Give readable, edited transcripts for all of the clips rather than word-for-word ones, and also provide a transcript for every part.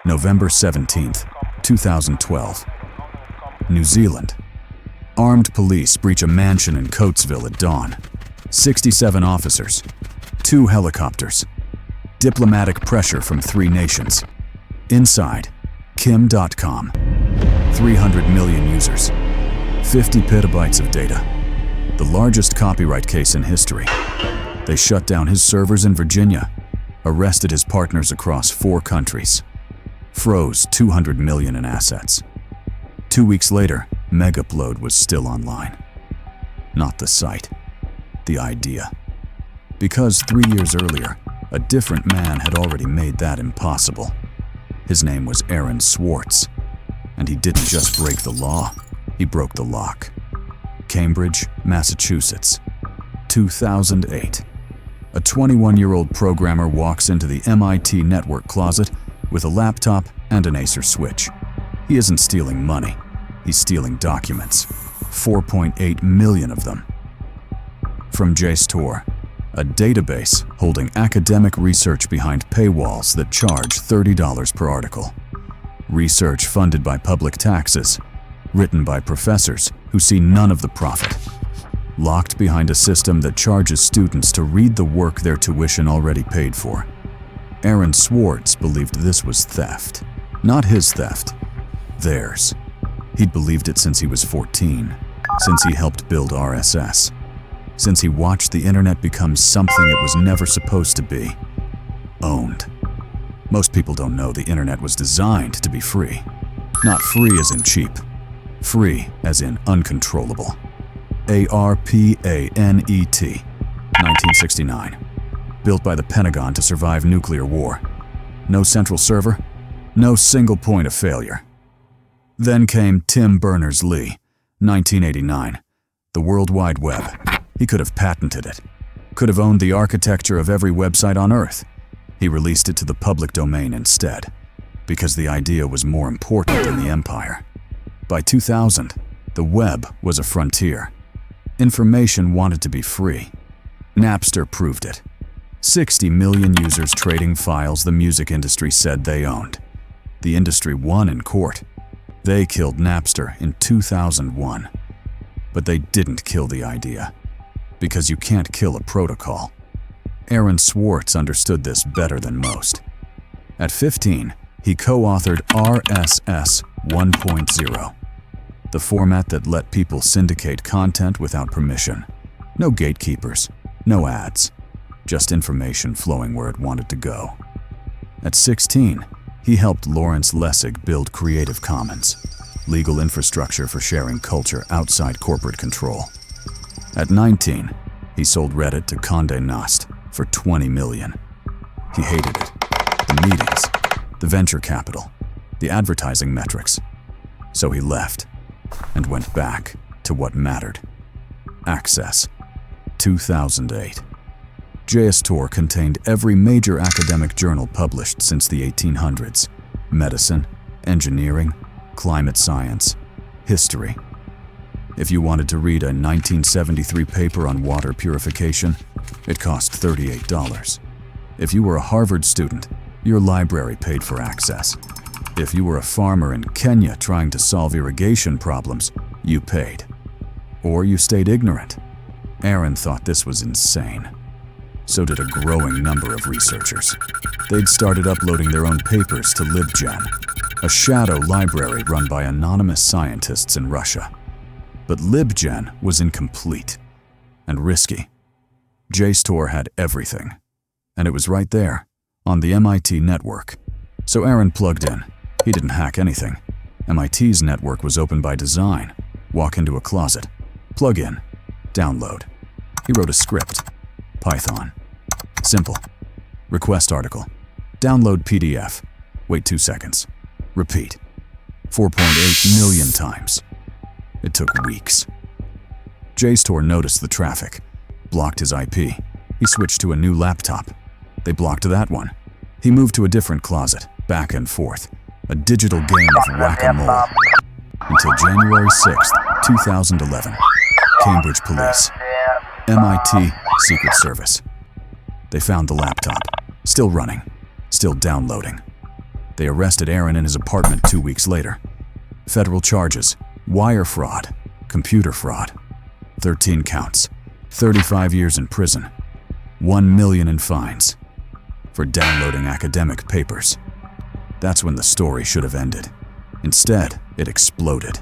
November 17th, 2012. New Zealand. Armed police breach a mansion in Coatesville at dawn. 67 officers. 2 helicopters. Diplomatic pressure from 3 nations. Inside, Kim.com. 300 million users. 50 petabytes of data. The largest copyright case in history. They shut down his servers in Virginia, arrested his partners across 4 countries, froze 200 million in assets. 2 weeks later, Megapload was still online. Not the site, the idea. Because 3 years earlier, a different man had already made that impossible. His name was Aaron Swartz, and he didn't just break the law, he broke the lock. Cambridge, Massachusetts, 2008. A 21-year-old programmer walks into the MIT network closet with a laptop and an Acer switch. He isn't stealing money, he's stealing documents. 4.8 million of them. From JSTOR, a database holding academic research behind paywalls that charge $30 per article. Research funded by public taxes, written by professors who see none of the profit. Locked behind a system that charges students to read the work their tuition already paid for. Aaron Swartz believed this was theft. Not his theft, theirs. He'd believed it since he was 14, since he helped build RSS, since he watched the internet become something it was never supposed to be. Owned. Most people don't know the internet was designed to be free. Not free as in cheap. Free as in uncontrollable. ARPANET, 1969. Built by the Pentagon to survive nuclear war. No central server, no single point of failure. Then came Tim Berners-Lee, 1989. The World Wide Web. He could have patented it. Could have owned the architecture of every website on Earth. He released it to the public domain instead, because the idea was more important than the empire. By 2000, the web was a frontier. Information wanted to be free. Napster proved it. 60 million users trading files the music industry said they owned. The industry won in court. They killed Napster in 2001. But they didn't kill the idea, because you can't kill a protocol. Aaron Swartz understood this better than most. At 15, he co-authored RSS 1.0, the format that let people syndicate content without permission. No gatekeepers, no ads, just information flowing where it wanted to go. At 16, he helped Lawrence Lessig build Creative Commons, legal infrastructure for sharing culture outside corporate control. At 19, he sold Reddit to Condé Nast for $20 million. He hated it. The meetings, the venture capital, the advertising metrics. So he left and went back to what mattered. Access. 2008. JSTOR contained every major academic journal published since the 1800s. Medicine, engineering, climate science, history. If you wanted to read a 1973 paper on water purification, it cost $38. If you were a Harvard student, your library paid for access. If you were a farmer in Kenya trying to solve irrigation problems, you paid. Or you stayed ignorant. Aaron thought this was insane. So did a growing number of researchers. They'd started uploading their own papers to LibGen, a shadow library run by anonymous scientists in Russia. But LibGen was incomplete and risky. JSTOR had everything, and it was right there, on the MIT network. So Aaron plugged in. He didn't hack anything. MIT's network was open by design. Walk into a closet, plug in, download. He wrote a script. Python. Simple. Request article. Download PDF. Wait 2 seconds. Repeat. 4.8 million times. It took weeks. JSTOR noticed the traffic, blocked his IP. He switched to a new laptop. They blocked that one. He moved to a different closet, back and forth, a digital game of whack-a-mole. Until January 6th, 2011. Cambridge Police. MIT Secret Service. They found the laptop, still running, still downloading. They arrested Aaron in his apartment 2 weeks later. Federal charges: wire fraud, computer fraud, 13 counts, 35 years in prison, $1 million in fines for downloading academic papers. That's when the story should have ended. Instead, it exploded.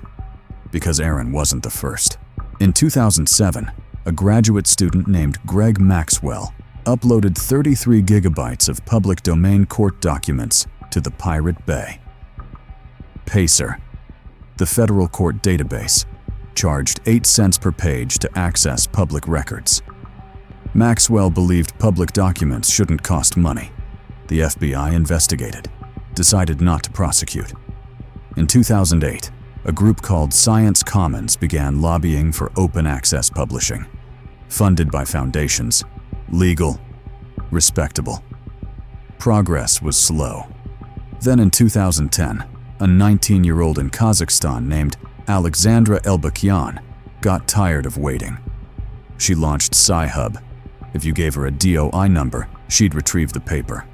Because Aaron wasn't the first. In 2007, a graduate student named Greg Maxwell uploaded 33 gigabytes of public domain court documents to the Pirate Bay. PACER, the federal court database, charged 8 cents per page to access public records. Maxwell believed public documents shouldn't cost money. The FBI investigated, decided not to prosecute. In 2008, a group called Science Commons began lobbying for open access publishing, funded by foundations, legal, respectable. Progress was slow. Then in 2010, a 19-year-old in Kazakhstan named Alexandra Elbakyan got tired of waiting. She launched Sci-Hub. If you gave her a DOI number, she'd retrieve the paper.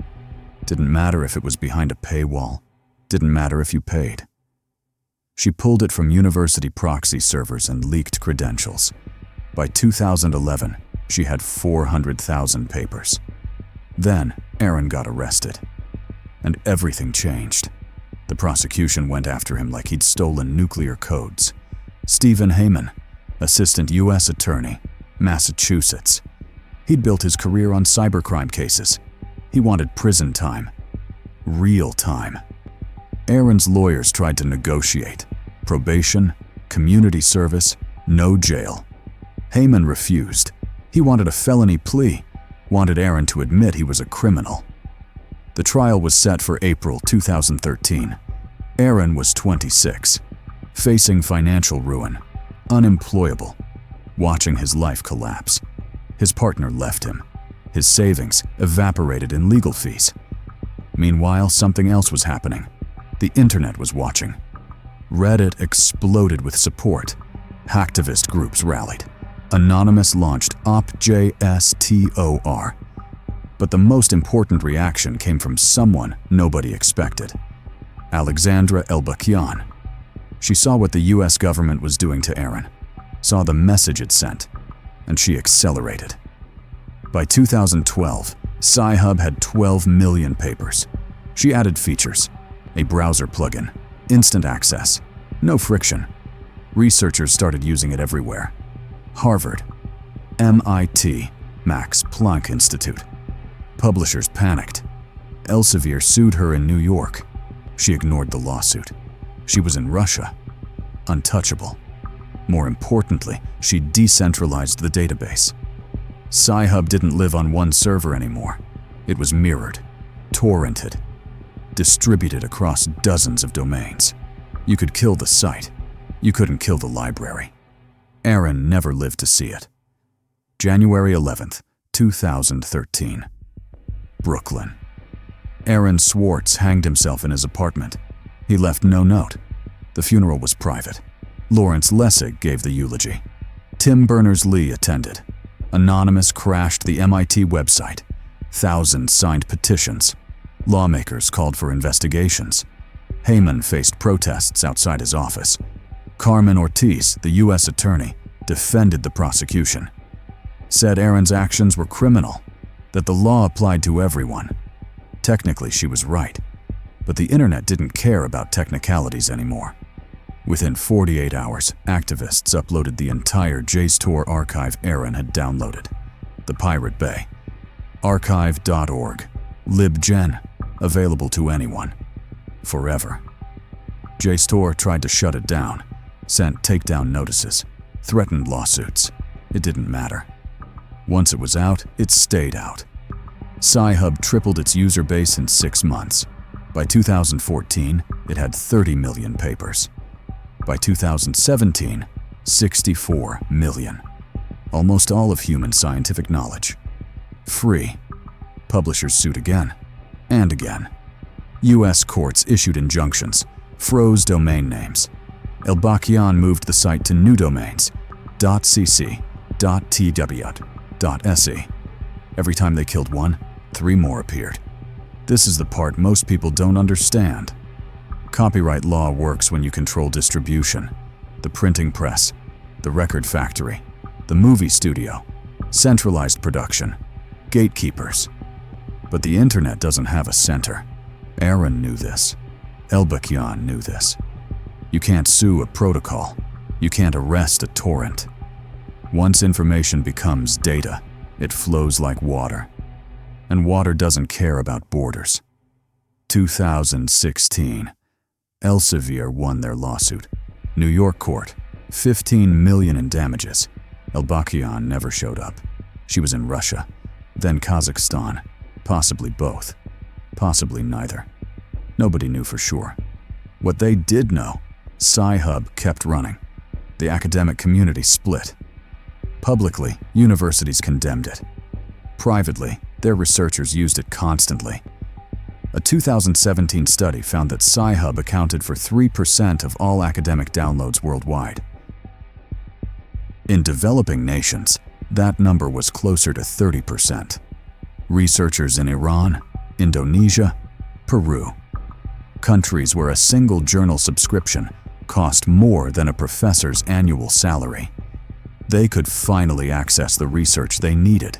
Didn't matter if it was behind a paywall. Didn't matter if you paid. She pulled it from university proxy servers and leaked credentials. By 2011, she had 400,000 papers. Then, Aaron got arrested. And everything changed. The prosecution went after him like he'd stolen nuclear codes. Stephen Heyman, assistant U.S. attorney, Massachusetts. He'd built his career on cybercrime cases. He wanted prison time. Real time. Aaron's lawyers tried to negotiate. Probation, community service, no jail. Heyman refused. He wanted a felony plea, wanted Aaron to admit he was a criminal. The trial was set for April 2013. Aaron was 26, facing financial ruin, unemployable, watching his life collapse. His partner left him. His savings evaporated in legal fees. Meanwhile, something else was happening. The internet was watching. Reddit exploded with support. Hacktivist groups rallied. Anonymous launched OpJSTOR. But the most important reaction came from someone nobody expected. Alexandra Elbakyan. She saw what the US government was doing to Aaron, saw the message it sent, and she accelerated. By 2012, Sci-Hub had 12 million papers. She added features: a browser plugin, instant access, no friction. Researchers started using it everywhere. Harvard, MIT, Max Planck Institute. Publishers panicked. Elsevier sued her in New York. She ignored the lawsuit. She was in Russia. Untouchable. More importantly, she decentralized the database. Sci-Hub didn't live on one server anymore. It was mirrored, torrented, distributed across dozens of domains. You could kill the site. You couldn't kill the library. Aaron never lived to see it. January 11th, 2013. Brooklyn. Aaron Swartz hanged himself in his apartment. He left no note. The funeral was private. Lawrence Lessig gave the eulogy. Tim Berners-Lee attended. Anonymous crashed the MIT website. Thousands signed petitions. Lawmakers called for investigations. Heyman faced protests outside his office. Carmen Ortiz, the U.S. attorney, defended the prosecution. Said Aaron's actions were criminal, that the law applied to everyone. Technically, she was right, but the internet didn't care about technicalities anymore. Within 48 hours, activists uploaded the entire JSTOR archive Aaron had downloaded. The Pirate Bay. Archive.org. LibGen. Available to anyone. Forever. JSTOR tried to shut it down, sent takedown notices, threatened lawsuits. It didn't matter. Once it was out, it stayed out. Sci-Hub tripled its user base in 6 months. By 2014, it had 30 million papers. By 2017, 64 million. Almost all of human scientific knowledge. Free. Publishers sued again and again. U.S. courts issued injunctions, froze domain names. Elbakyan moved the site to new domains, .cc, .tw, .se. Every time they killed one, 3 more appeared. This is the part most people don't understand. Copyright law works when you control distribution, the printing press, the record factory, the movie studio, centralized production, gatekeepers. But the internet doesn't have a center. Aaron knew this. Elbakyan knew this. You can't sue a protocol. You can't arrest a torrent. Once information becomes data, it flows like water. And water doesn't care about borders. 2016. Elsevier won their lawsuit. New York court, $15 million in damages. Elbakyan never showed up. She was in Russia, then Kazakhstan, possibly both, possibly neither. Nobody knew for sure. What they did know, Sci-Hub kept running. The academic community split. Publicly, universities condemned it. Privately, their researchers used it constantly. A 2017 study found that Sci-Hub accounted for 3% of all academic downloads worldwide. In developing nations, that number was closer to 30%. Researchers in Iran, Indonesia, Peru, countries where a single journal subscription cost more than a professor's annual salary. They could finally access the research they needed.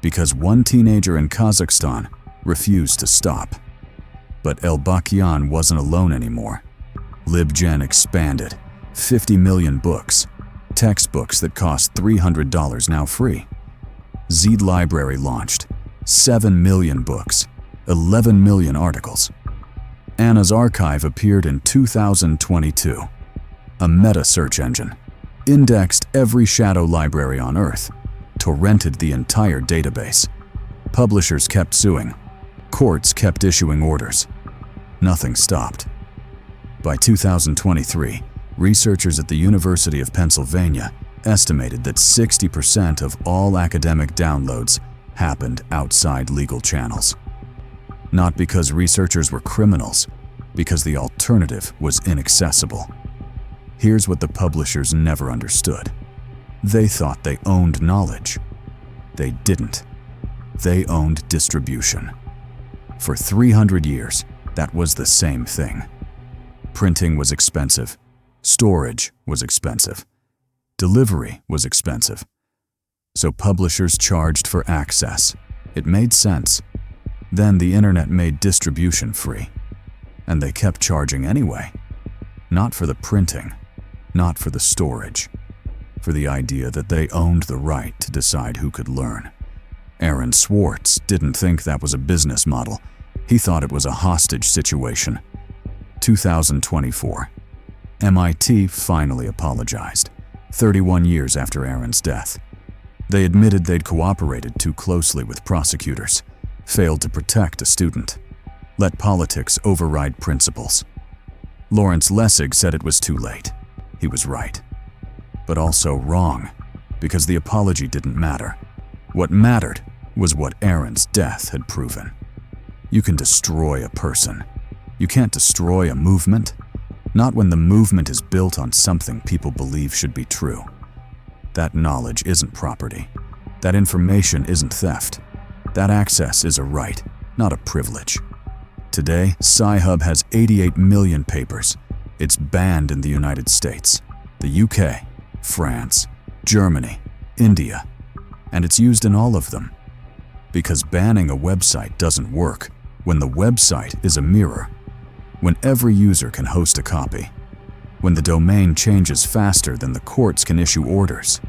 Because one teenager in Kazakhstan refused to stop. But Elbakyan wasn't alone anymore. LibGen expanded. 50 million books. Textbooks that cost $300 now free. Z Library launched. 7 million books. 11 million articles. Anna's Archive appeared in 2022. A meta search engine. Indexed every shadow library on Earth. Torrented the entire database. Publishers kept suing. Courts kept issuing orders. Nothing stopped. By 2023, researchers at the University of Pennsylvania estimated that 60% of all academic downloads happened outside legal channels. Not because researchers were criminals, because the alternative was inaccessible. Here's what the publishers never understood. They thought they owned knowledge. They didn't. They owned distribution. For 300 years, that was the same thing. Printing was expensive. Storage was expensive. Delivery was expensive. So publishers charged for access. It made sense. Then the internet made distribution free. And they kept charging anyway. Not for the printing, not for the storage, for the idea that they owned the right to decide who could learn. Aaron Swartz didn't think that was a business model. He thought it was a hostage situation. 2024. MIT finally apologized, 31 years after Aaron's death. They admitted they'd cooperated too closely with prosecutors, failed to protect a student, let politics override principles. Lawrence Lessig said it was too late. He was right. But also wrong, because the apology didn't matter. What mattered was what Aaron's death had proven. You can destroy a person. You can't destroy a movement. Not when the movement is built on something people believe should be true. That knowledge isn't property. That information isn't theft. That access is a right, not a privilege. Today, Sci-Hub has 88 million papers. It's banned in the United States, the UK, France, Germany, India, and it's used in all of them. Because banning a website doesn't work when the website is a mirror, when every user can host a copy, when the domain changes faster than the courts can issue orders.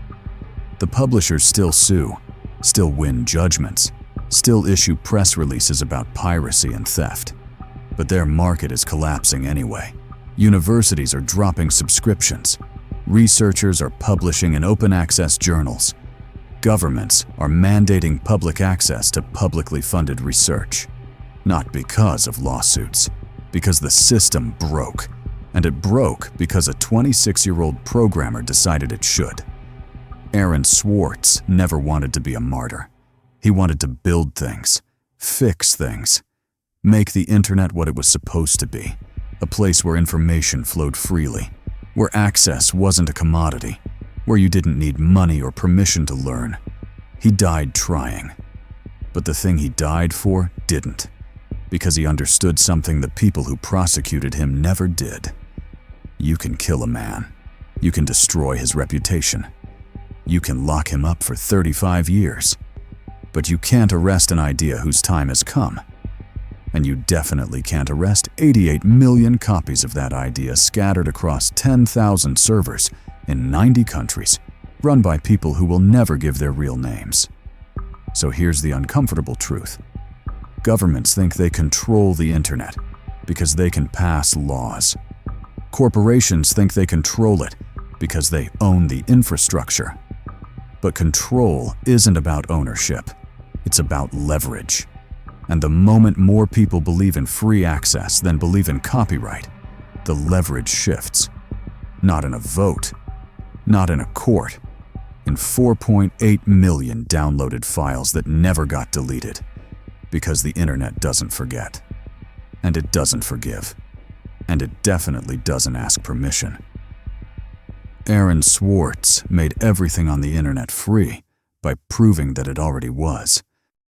The publishers still sue, still win judgments, still issue press releases about piracy and theft. But their market is collapsing anyway. Universities are dropping subscriptions. Researchers are publishing in open access journals. Governments are mandating public access to publicly funded research. Not because of lawsuits, because the system broke. And it broke because a 26-year-old programmer decided it should. Aaron Swartz never wanted to be a martyr. He wanted to build things, fix things, make the internet what it was supposed to be, a place where information flowed freely, where access wasn't a commodity, where you didn't need money or permission to learn. He died trying. But the thing he died for didn't. Because he understood something the people who prosecuted him never did. You can kill a man. You can destroy his reputation. You can lock him up for 35 years. But you can't arrest an idea whose time has come. And you definitely can't arrest 88 million copies of that idea scattered across 10,000 servers in 90 countries, run by people who will never give their real names. So here's the uncomfortable truth. Governments think they control the internet because they can pass laws. Corporations think they control it because they own the infrastructure. But control isn't about ownership. It's about leverage. And the moment more people believe in free access than believe in copyright, the leverage shifts. Not in a vote, not in a court, in 4.8 million downloaded files that never got deleted. Because the internet doesn't forget. And it doesn't forgive. And it definitely doesn't ask permission. Aaron Swartz made everything on the internet free by proving that it already was.